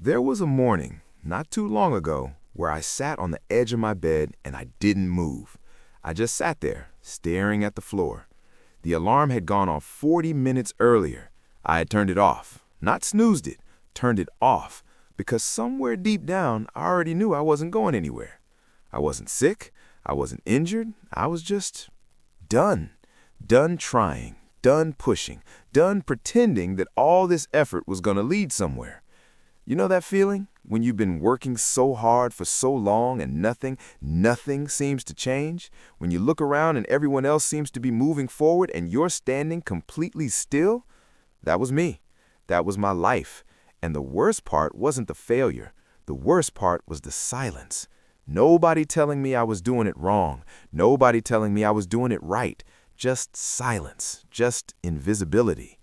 There was a morning, not too long ago, where I sat on the edge of my bed and I didn't move. I just sat there, staring at the floor. The alarm had gone off 40 minutes earlier. I had turned it off, not snoozed it, turned it off, because somewhere deep down I already knew I wasn't going anywhere. I wasn't sick, I wasn't injured, I was just done. Done trying, done pushing, done pretending that all this effort was going to lead somewhere. You know that feeling? When you've been working so hard for so long and nothing seems to change? When you look around and everyone else seems to be moving forward and you're standing completely still? That was me. That was my life. And the worst part wasn't the failure. The worst part was the silence. Nobody telling me I was doing it wrong. Nobody telling me I was doing it right. Just silence. Just invisibility.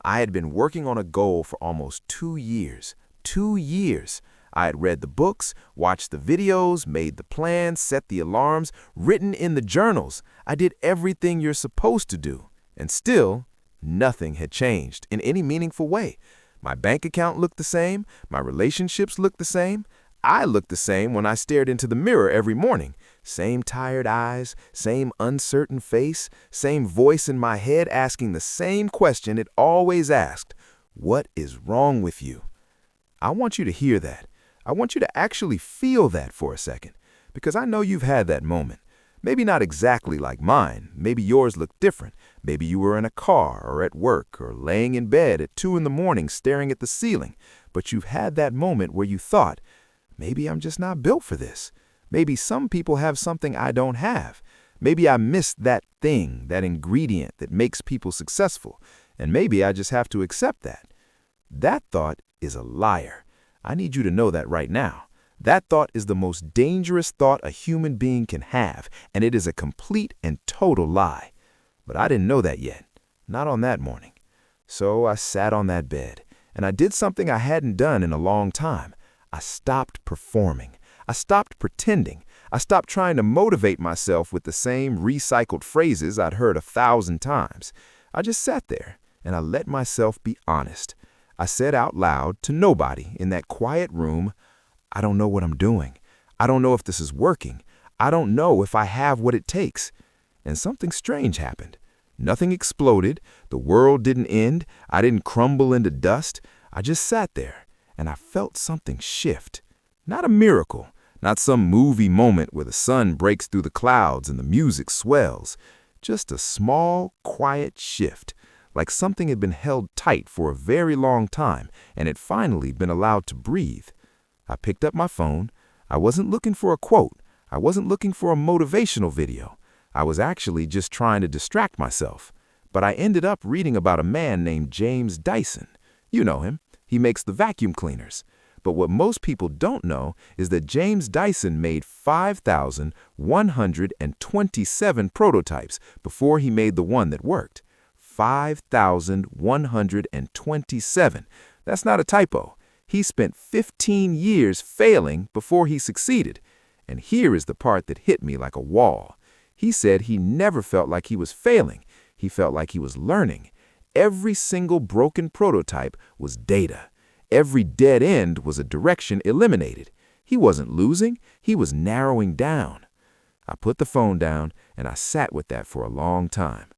I had been working on a goal for almost 2 years. 2 years. I had read the books, watched the videos, made the plans, set the alarms, written in the journals. I did everything you're supposed to do. And still, nothing had changed in any meaningful way. My bank account looked the same. My relationships looked the same. I looked the same when I stared into the mirror every morning. Same tired eyes, same uncertain face, same voice in my head asking the same question it always asked. What is wrong with you? I want you to hear that. I want you to actually feel that for a second, because I know you've had that moment. Maybe not exactly like mine. Maybe yours looked different. Maybe you were in a car or at work or laying in bed at 2 in the morning staring at the ceiling. But you've had that moment where you thought, maybe I'm just not built for this. Maybe some people have something I don't have. Maybe I missed that thing, that ingredient that makes people successful. And maybe I just have to accept that. That thought is a liar. I need you to know that right now. That thought is the most dangerous thought a human being can have, and it is a complete and total lie. But I didn't know that yet, not on that morning. So I sat on that bed, and I did something I hadn't done in a long time. I stopped performing. I stopped pretending. I stopped trying to motivate myself with the same recycled phrases I'd heard 1,000 times. I just sat there, and I let myself be honest. I said out loud to nobody in that quiet room, I don't know what I'm doing. I don't know if this is working. I don't know if I have what it takes. And something strange happened. Nothing exploded. The world didn't end. I didn't crumble into dust. I just sat there, and I felt something shift. Not a miracle, not some movie moment where the sun breaks through the clouds and the music swells. Just a small, quiet shift, like something had been held tight for a very long time and had finally been allowed to breathe. I picked up my phone. I wasn't looking for a quote. I wasn't looking for a motivational video. I was actually just trying to distract myself. But I ended up reading about a man named James Dyson. You know him. He makes the vacuum cleaners. But what most people don't know is that James Dyson made 5,127 prototypes before he made the one that worked. 5,127. That's not a typo. He spent 15 years failing before he succeeded. And here is the part that hit me like a wall. He said he never felt like he was failing. He felt like he was learning. Every single broken prototype was data. Every dead end was a direction eliminated. He wasn't losing. He was narrowing down. I put the phone down and I sat with that for a long time.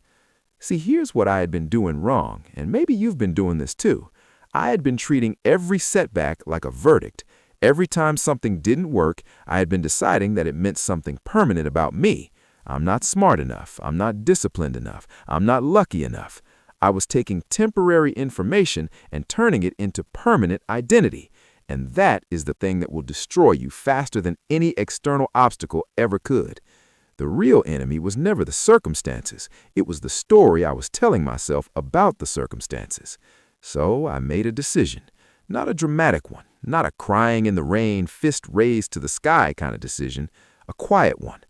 See, here's what I had been doing wrong, and maybe you've been doing this too. I had been treating every setback like a verdict. Every time something didn't work, I had been deciding that it meant something permanent about me. I'm not smart enough. I'm not disciplined enough. I'm not lucky enough. I was taking temporary information and turning it into permanent identity. And that is the thing that will destroy you faster than any external obstacle ever could. The real enemy was never the circumstances. It was the story I was telling myself about the circumstances. So I made a decision. Not a dramatic one, not a crying in the rain, fist raised to the sky kind of decision, a quiet one.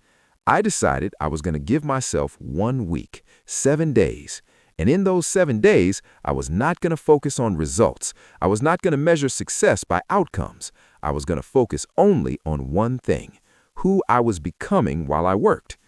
I decided I was going to give myself 1 week, 7 days. And in those 7 days, I was not going to focus on results. I was not going to measure success by outcomes. I was going to focus only on one thing, who I was becoming while I worked.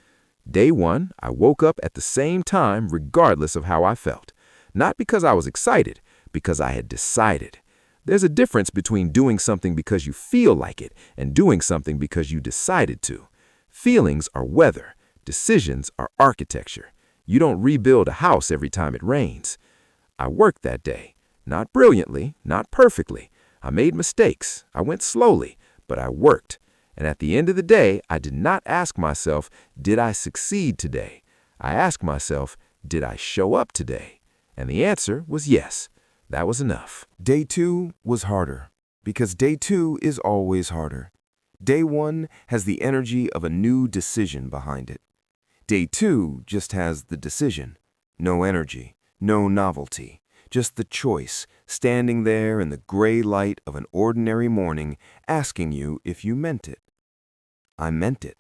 Day 1, I woke up at the same time regardless of how I felt. Not because I was excited, because I had decided. There's a difference between doing something because you feel like it and doing something because you decided to. Feelings are weather. Decisions are architecture. You don't rebuild a house every time it rains. I worked that day. Not brilliantly, not perfectly. I made mistakes. I went slowly, but I worked. And at the end of the day, I did not ask myself, did I succeed today? I asked myself, did I show up today? And the answer was yes. That was enough. Day 2 was harder, because day 2 is always harder. Day 1 has the energy of a new decision behind it. Day 2 just has the decision. No energy, no novelty, just the choice, standing there in the gray light of an ordinary morning, asking you if you meant it. I meant it.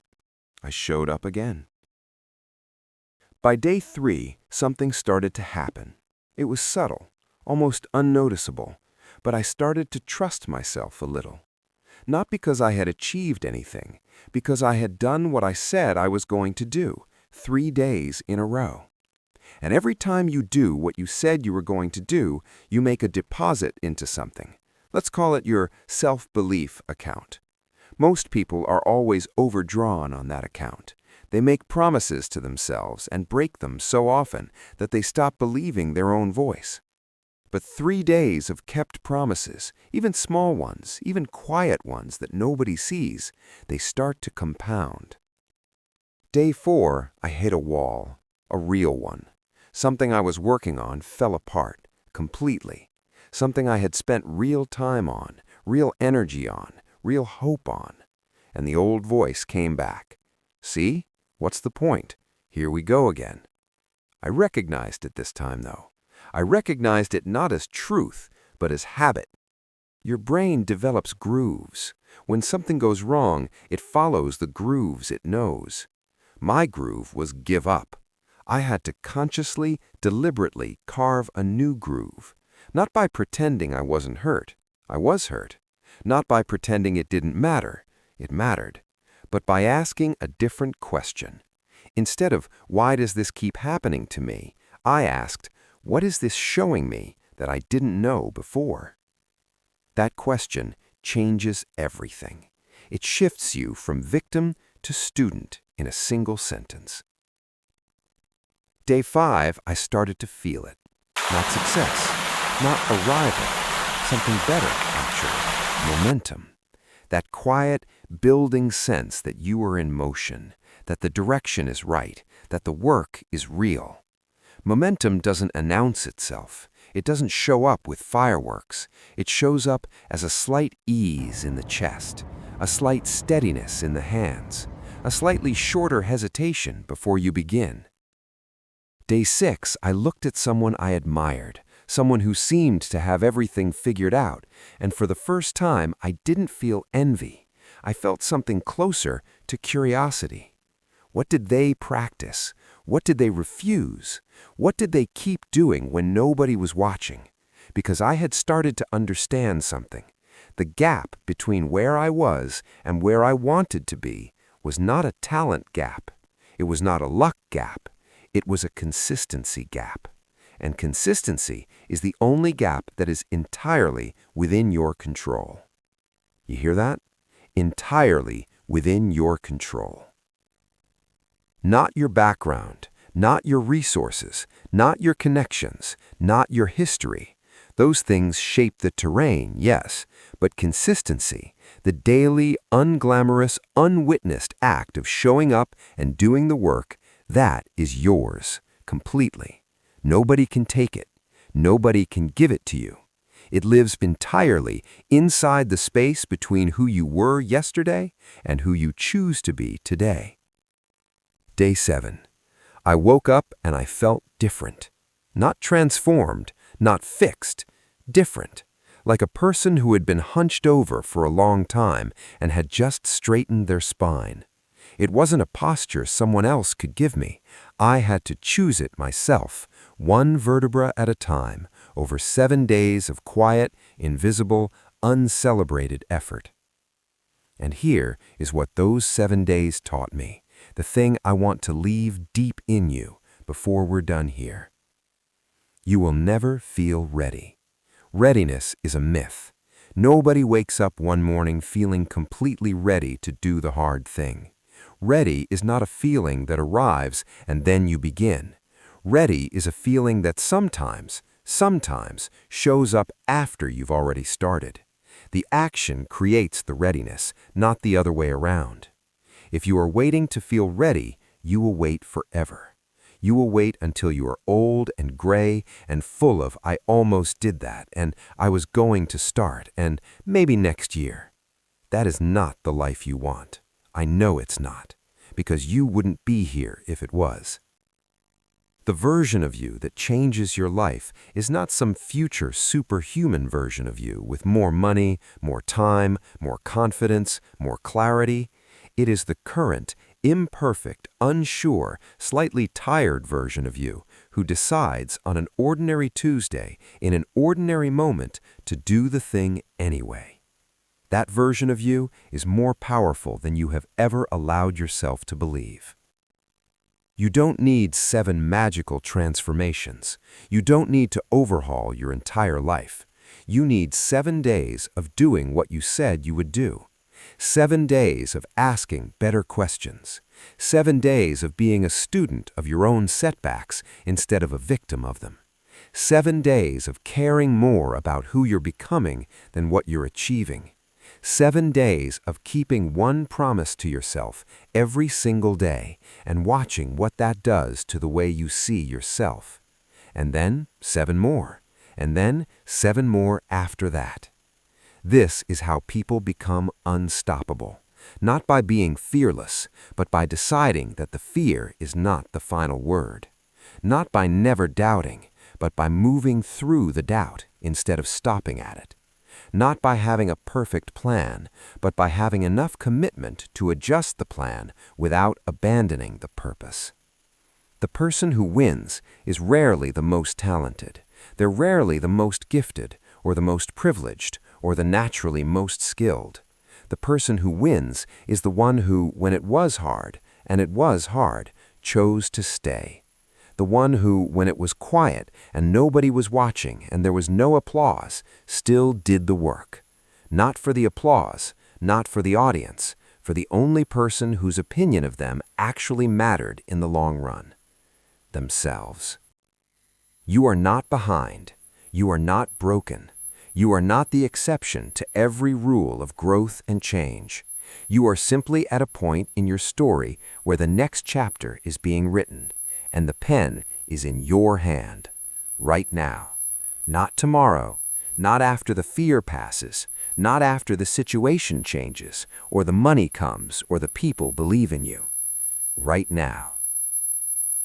I showed up again. By day 3, something started to happen. It was subtle, almost unnoticeable, but I started to trust myself a little. Not because I had achieved anything, because I had done what I said I was going to do, 3 days in a row. And every time you do what you said you were going to do, you make a deposit into something. Let's call it your self-belief account. Most people are always overdrawn on that account. They make promises to themselves and break them so often that they stop believing their own voice. But 3 days of kept promises, even small ones, even quiet ones that nobody sees, they start to compound. Day 4, I hit a wall, a real one. Something I was working on fell apart, completely. Something I had spent real time on, real energy on, real hope on. And the old voice came back. See? What's the point? Here we go again. I recognized it this time, though. I recognized it not as truth, but as habit. Your brain develops grooves. When something goes wrong, it follows the grooves it knows. My groove was give up. I had to consciously, deliberately carve a new groove. Not by pretending I wasn't hurt. I was hurt. Not by pretending it didn't matter. It mattered. But by asking a different question. Instead of, why does this keep happening to me? I asked, what is this showing me that I didn't know before? That question changes everything. It shifts you from victim to student in a single sentence. Day 5, I started to feel it. Not success, not arrival, something better, actually, momentum. That quiet, building sense that you are in motion, that the direction is right, that the work is real. Momentum doesn't announce itself. It doesn't show up with fireworks. It shows up as a slight ease in the chest, a slight steadiness in the hands, a slightly shorter hesitation before you begin. Day 6, I looked at someone I admired, someone who seemed to have everything figured out, and for the first time, I didn't feel envy. I felt something closer to curiosity. What did they practice? What did they refuse? What did they keep doing when nobody was watching? Because I had started to understand something. The gap between where I was and where I wanted to be was not a talent gap. It was not a luck gap. It was a consistency gap. And consistency is the only gap that is entirely within your control. You hear that? Entirely within your control. Not your background, not your resources, not your connections, not your history. Those things shape the terrain, yes, but consistency, the daily, unglamorous, unwitnessed act of showing up and doing the work, that is yours, completely. Nobody can take it. Nobody can give it to you. It lives entirely inside the space between who you were yesterday and who you choose to be today. Day 7. I woke up and I felt different. Not transformed, not fixed, different. Like a person who had been hunched over for a long time and had just straightened their spine. It wasn't a posture someone else could give me. I had to choose it myself, one vertebra at a time, over 7 days of quiet, invisible, uncelebrated effort. And here is what those 7 days taught me, the thing I want to leave deep in you before we're done here. You will never feel ready. Readiness is a myth. Nobody wakes up one morning feeling completely ready to do the hard thing. Ready is not a feeling that arrives and then you begin. Ready is a feeling that sometimes shows up after you've already started. The action creates the readiness, not the other way around. If you are waiting to feel ready, you will wait forever. You will wait until you are old and gray and full of "I almost did that" and "I was going to start" and "maybe next year." That is not the life you want. I know it's not, because you wouldn't be here if it was. The version of you that changes your life is not some future superhuman version of you with more money, more time, more confidence, more clarity. It is the current, imperfect, unsure, slightly tired version of you who decides on an ordinary Tuesday, in an ordinary moment, to do the thing anyway. That version of you is more powerful than you have ever allowed yourself to believe. You don't need 7 magical transformations. You don't need to overhaul your entire life. You need 7 days of doing what you said you would do. 7 days of asking better questions. 7 days of being a student of your own setbacks instead of a victim of them. 7 days of caring more about who you're becoming than what you're achieving. 7 days of keeping one promise to yourself every single day and watching what that does to the way you see yourself. And then 7 more. And then 7 more after that. This is how people become unstoppable, not by being fearless, but by deciding that the fear is not the final word. Not by never doubting, but by moving through the doubt instead of stopping at it. Not by having a perfect plan, but by having enough commitment to adjust the plan without abandoning the purpose. The person who wins is rarely the most talented. They're rarely the most gifted, or the most privileged, or the naturally most skilled. The person who wins is the one who, when it was hard, and it was hard, chose to stay. The one who, when it was quiet and nobody was watching and there was no applause, still did the work. Not for the applause, not for the audience, for the only person whose opinion of them actually mattered in the long run. Themselves. You are not behind. You are not broken. You are not the exception to every rule of growth and change. You are simply at a point in your story where the next chapter is being written, and the pen is in your hand, right now. Not tomorrow, not after the fear passes, not after the situation changes, or the money comes, or the people believe in you. Right now.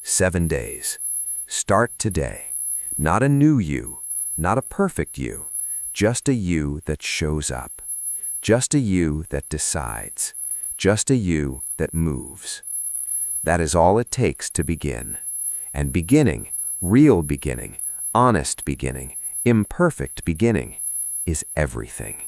7 days. Start today. Not a new you, not a perfect you, just a you that shows up. Just a you that decides. Just a you that moves. That is all it takes to begin. And beginning, real beginning, honest beginning, imperfect beginning, is everything.